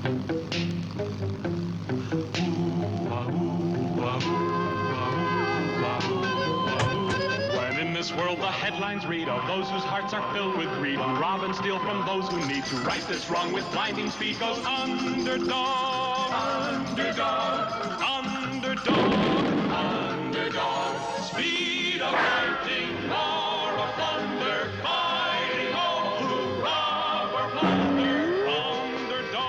When in this world the headlines read of those whose hearts are filled with greed, who rob and steal from those who need to right this wrong with blinding speed, goes underdog, underdog, underdog, underdog. Speed of lightning, roar of thunder, fighting all who rob or plunder. Underdog,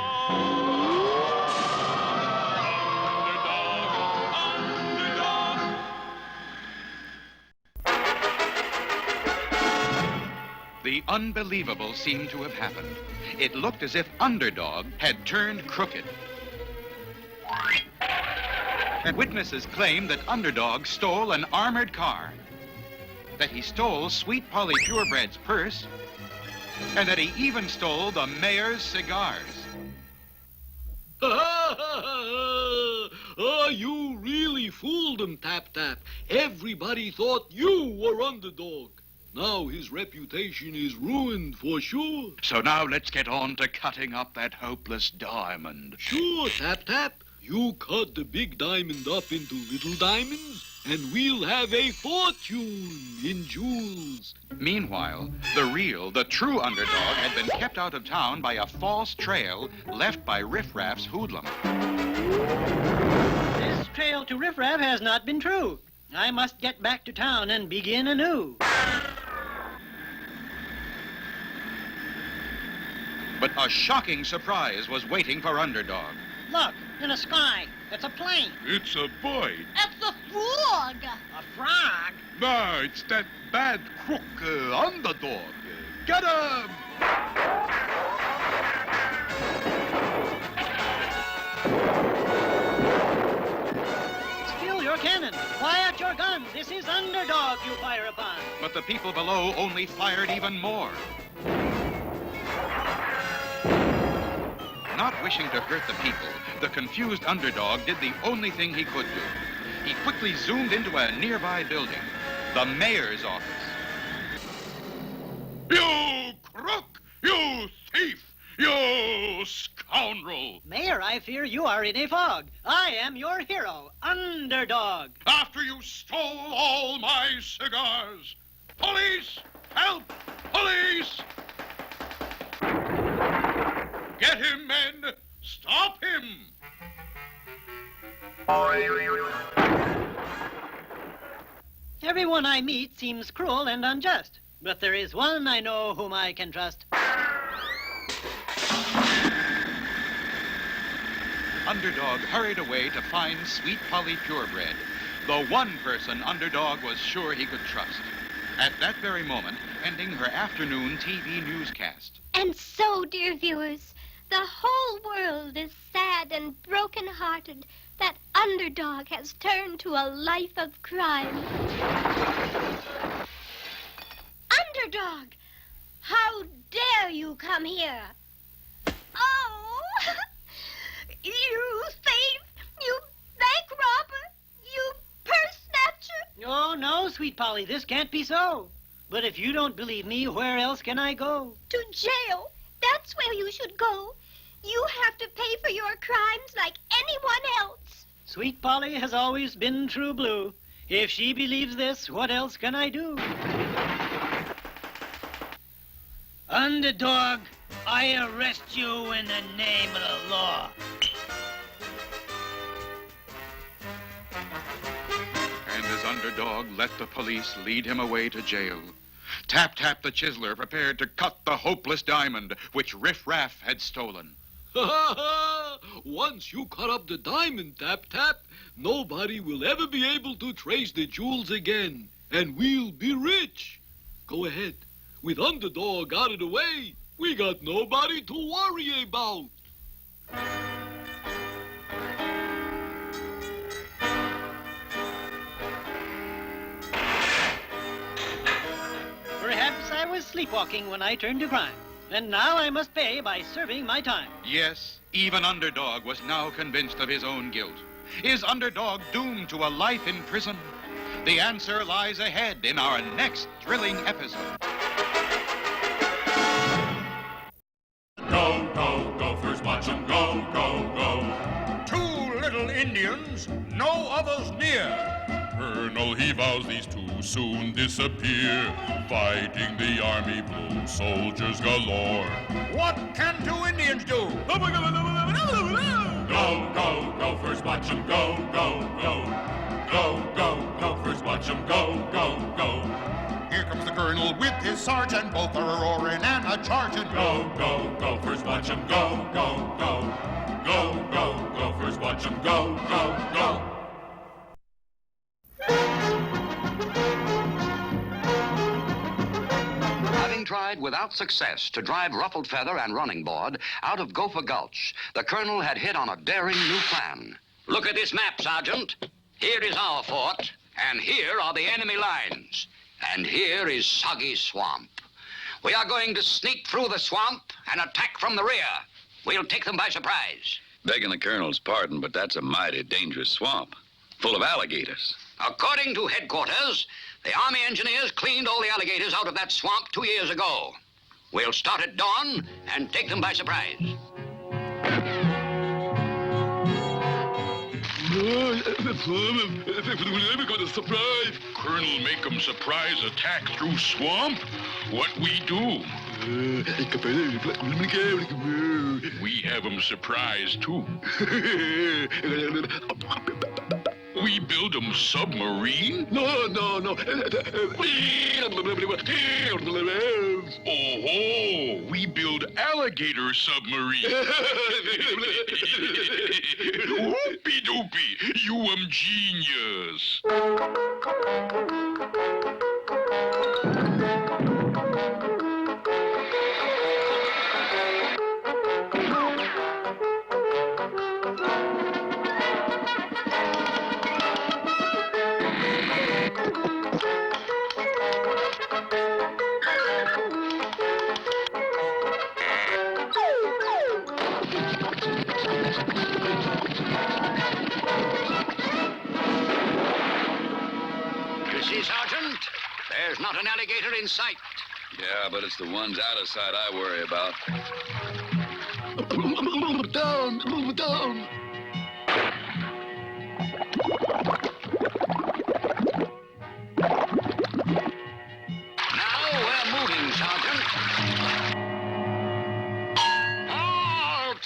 underdog, underdog. The unbelievable seemed to have happened. It looked as if Underdog had turned crooked. And witnesses claimed that Underdog stole an armored car, that he stole Sweet Polly Purebred's purse, and that he even stole the mayor's cigars. Oh, you really fooled him, Tap Tap. Everybody thought you were Underdog. Now his reputation is ruined for sure. So now let's get on to cutting up that hopeless diamond. Sure, Tap Tap. You cut the big diamond up into little diamonds, and we'll have a fortune in jewels. Meanwhile, the true Underdog had been kept out of town by a false trail left by Riff Raff's hoodlum. This trail to Riff Raff has not been true. I must get back to town and begin anew. But a shocking surprise was waiting for Underdog. Look, in the sky. It's a plane. It's a boy. It's a frog. A frog? No, it's that bad crook Underdog. Get him! Still your cannon. Quiet your guns. This is Underdog you fire upon. But the people below only fired even more. Not wishing to hurt the people, the confused Underdog did the only thing he could do. He quickly zoomed into a nearby building, the mayor's office. You crook! You thief! You scoundrel! Mayor, I fear you are in a fog. I am your hero, Underdog. After you stole all my cigars! Police! Help! Police! Get him, men! Stop him! Everyone I meet seems cruel and unjust, but there is one I know whom I can trust. Underdog hurried away to find Sweet Polly Purebred, the one person Underdog was sure he could trust. At that very moment, ending her afternoon TV newscast. And so, dear viewers, the whole world is sad and broken-hearted that Underdog has turned to a life of crime. Underdog! How dare you come here? Oh! You thief! You bank robber! You purse snatcher! Oh, no, Sweet Polly, this can't be so. But if you don't believe me, where else can I go? To jail. That's where you should go. You have to pay for your crimes like anyone else. Sweet Polly has always been true blue. If she believes this, what else can I do? Underdog, I arrest you in the name of the law. And as Underdog let the police lead him away to jail, Tap Tap the Chiseler prepared to cut the hopeless diamond which Riff Raff had stolen. Once you cut up the diamond, Tap Tap, nobody will ever be able to trace the jewels again, and we'll be rich. Go ahead. With Underdog out of the way, we got nobody to worry about. Perhaps I was sleepwalking when I turned to crime, and now I must pay by serving my time. Yes, even Underdog was now convinced of his own guilt. Is Underdog doomed to a life in prison? The answer lies ahead in our next thrilling episode. Go, go, Gophers, watch 'em go. Indians, no others near. Colonel, he vows these two soon disappear. Fighting the army blue, soldiers galore. What can two Indians do? Go, go, go, first watch 'em go, go, go. Go, go, go, first watch 'em go, go, go. Here comes the colonel with his sergeant, both are a-roaring and a-charging. Go, go, go, first watch 'em go, go, go. Go, go, go, first watch 'em go, go, go. Having tried without success to drive Ruffled Feather and Running Board out of Gopher Gulch, the colonel had hit on a daring new plan. Look at this map, Sergeant. Here is our fort, and here are the enemy lines. And here is Soggy Swamp. We are going to sneak through the swamp and attack from the rear. We'll take them by surprise. Begging the colonel's pardon, but that's a mighty dangerous swamp, full of alligators. According to headquarters, the Army engineers cleaned all the alligators out of that swamp 2 years ago. We'll start at dawn and take them by surprise. We're going to surprise. Colonel, make 'em surprise attack through swamp? What we do? We have 'em surprised, too. We build 'em submarine? No. Oh, we build alligator submarine. Whoopie doopie, you genius. You see, Sergeant? There's not an alligator in sight. Yeah, but it's the ones out of sight I worry about. Down. Now we're moving, Sergeant. Halt!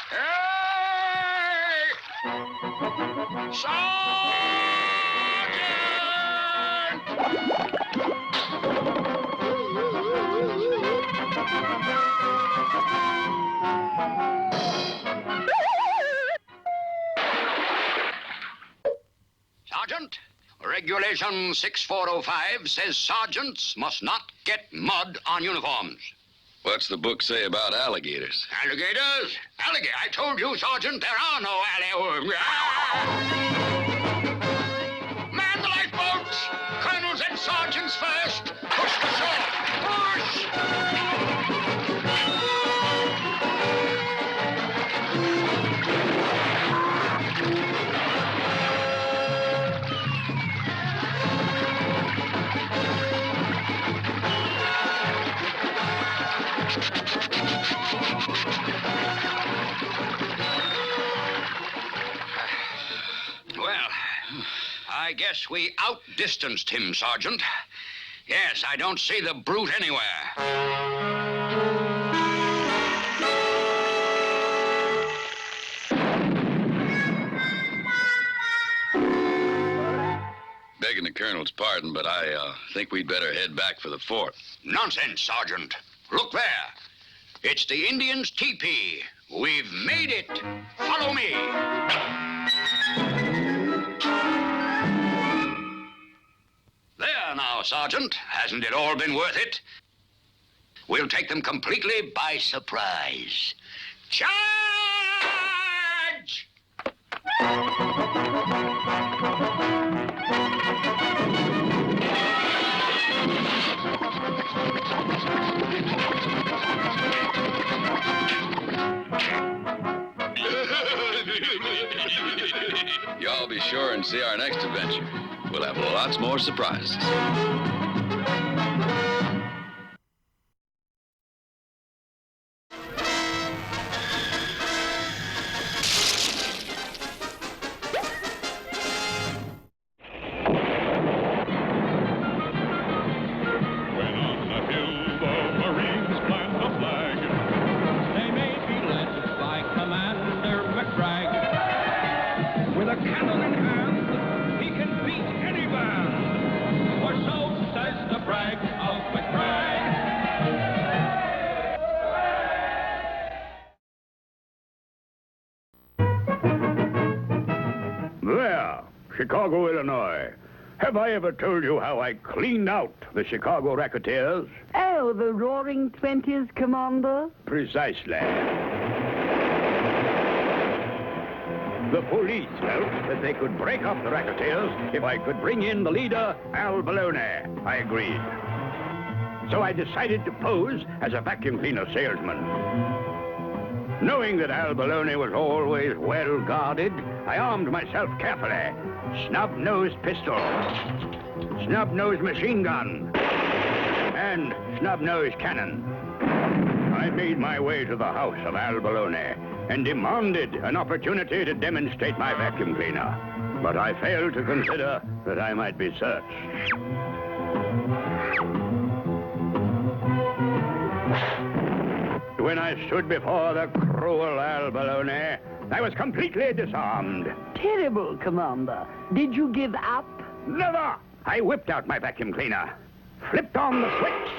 Hey! Sergeant, Regulation 6405 says sergeants must not get mud on uniforms. What's the book say about alligators? Alligators? I told you, Sergeant, there are no alligators. Man the lifeboats! Colonels and sergeants first! Push the shore! Push! Well, I guess we outdistanced him, Sergeant. Yes, I don't see the brute anywhere. Begging the colonel's pardon, but I think we'd better head back for the fort. Nonsense, Sergeant. Look there. It's the Indians' teepee. We've made it. Follow me. There now, Sergeant. Hasn't it all been worth it? We'll take them completely by surprise. Charge! Y'all be sure and see our next adventure. We'll have lots more surprises. Chicago, Illinois. Have I ever told you how I cleaned out the Chicago racketeers? Oh, the Roaring Twenties, Commander? Precisely. The police felt that they could break up the racketeers if I could bring in the leader, Al Baloney. I agreed. So I decided to pose as a vacuum cleaner salesman. Knowing that Al Baloney was always well guarded, I armed myself carefully. Snub-nosed pistol, snub-nosed machine gun, and snub-nosed cannon. I made my way to the house of Al Baloney and demanded an opportunity to demonstrate my vacuum cleaner. But I failed to consider that I might be searched. When I stood before the cruel Al Baloney, I was completely disarmed. Terrible, Commander. Did you give up? Never! I whipped out my vacuum cleaner, flipped on the switch.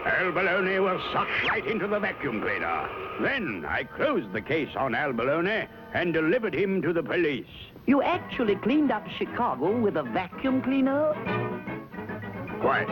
Al Baloney was sucked right into the vacuum cleaner. Then I closed the case on Al Baloney and delivered him to the police. You actually cleaned up Chicago with a vacuum cleaner? Quite.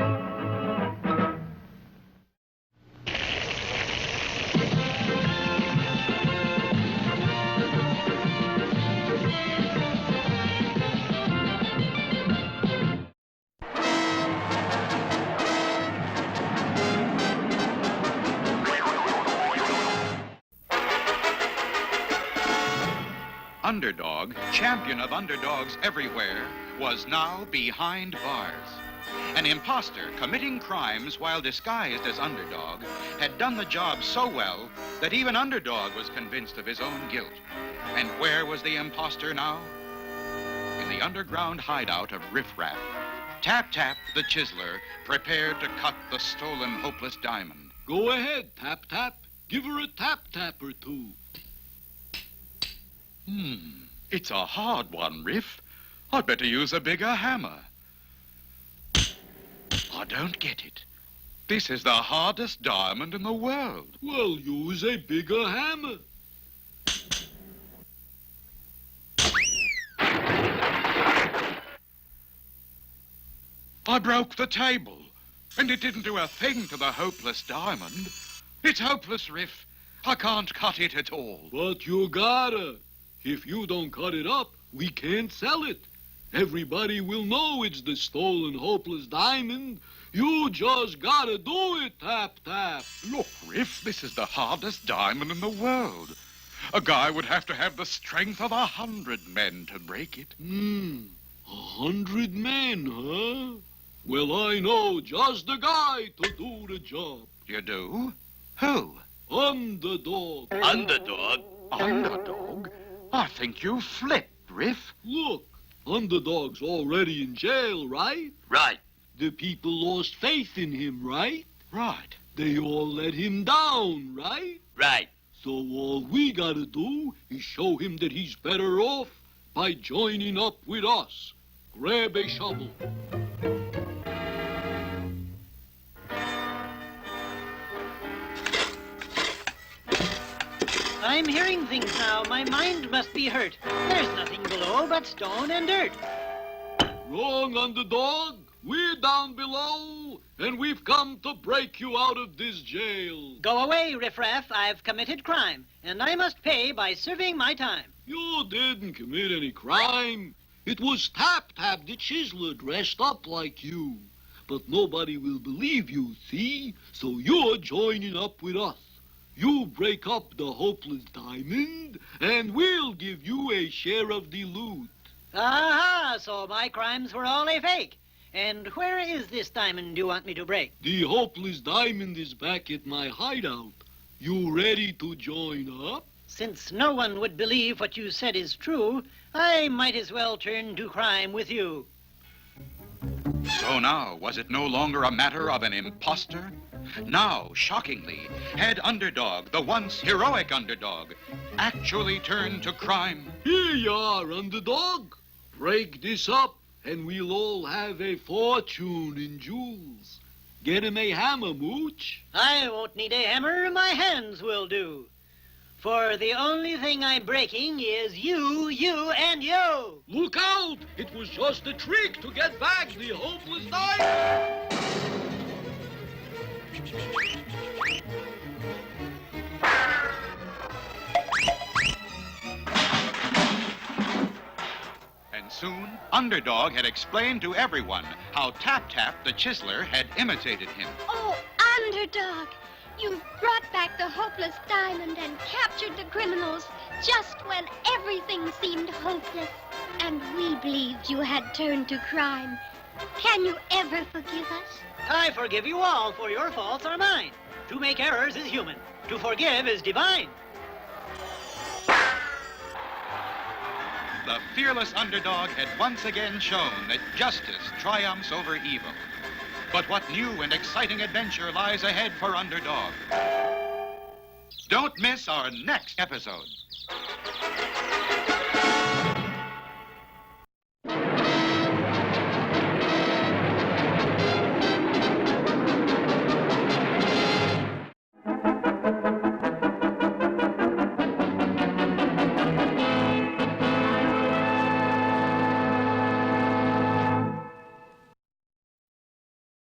Underdog, champion of underdogs everywhere, was now behind bars. An imposter committing crimes while disguised as Underdog had done the job so well that even Underdog was convinced of his own guilt. And where was the imposter now? In the underground hideout of Riff Raff, Tap Tap the Chiseler prepared to cut the stolen hopeless diamond. Go ahead, Tap Tap. Give her a tap-tap or two. It's a hard one, Riff. I'd better use a bigger hammer. I don't get it. This is the hardest diamond in the world. Well, use a bigger hammer. I broke the table, and it didn't do a thing to the hopeless diamond. It's hopeless, Riff. I can't cut it at all. But you gotta. If you don't cut it up, we can't sell it. Everybody will know it's the stolen hopeless diamond. You just gotta do it, Tap Tap. Look, Riff, this is the hardest diamond in the world. A guy would have to have the strength of 100 men to break it. 100 men, huh? Well, I know just the guy to do the job. You do? Who? Underdog. Underdog? Underdog? I think you flipped, Riff. Look, Underdog's already in jail, right? Right. The people lost faith in him, right? Right. They all let him down, right? Right. So all we gotta do is show him that he's better off by joining up with us. Grab a shovel. I'm hearing things now. My mind must be hurt. There's nothing below but stone and dirt. Wrong, Underdog. We're down below, and we've come to break you out of this jail. Go away, riffraff. I've committed crime, and I must pay by serving my time. You didn't commit any crime. It was Tap Tap the Chiseler dressed up like you. But nobody will believe you, see? So you're joining up with us. You break up the hopeless diamond, and we'll give you a share of the loot. Aha, so my crimes were all a fake. And where is this diamond you want me to break? The hopeless diamond is back at my hideout. You ready to join up? Since no one would believe what you said is true, I might as well turn to crime with you. So now, was it no longer a matter of an imposter? Now, shockingly, had Underdog, the once heroic Underdog, actually turned to crime? Here you are, Underdog. Break this up, and we'll all have a fortune in jewels. Get him a hammer, Mooch. I won't need a hammer. My hands will do. For the only thing I'm breaking is you, and you. Look out! It was just a trick to get back the hopeless diamond. And soon, Underdog had explained to everyone how Tap-Tap the Chiseler had imitated him. Oh, Underdog, you brought back the hopeless diamond and captured the criminals just when everything seemed hopeless. And we believed you had turned to crime. Can you ever forgive us? I forgive you all, for your faults are mine. To make errors is human. To forgive is divine. The fearless Underdog had once again shown that justice triumphs over evil. But what new and exciting adventure lies ahead for Underdog? Don't miss our next episode.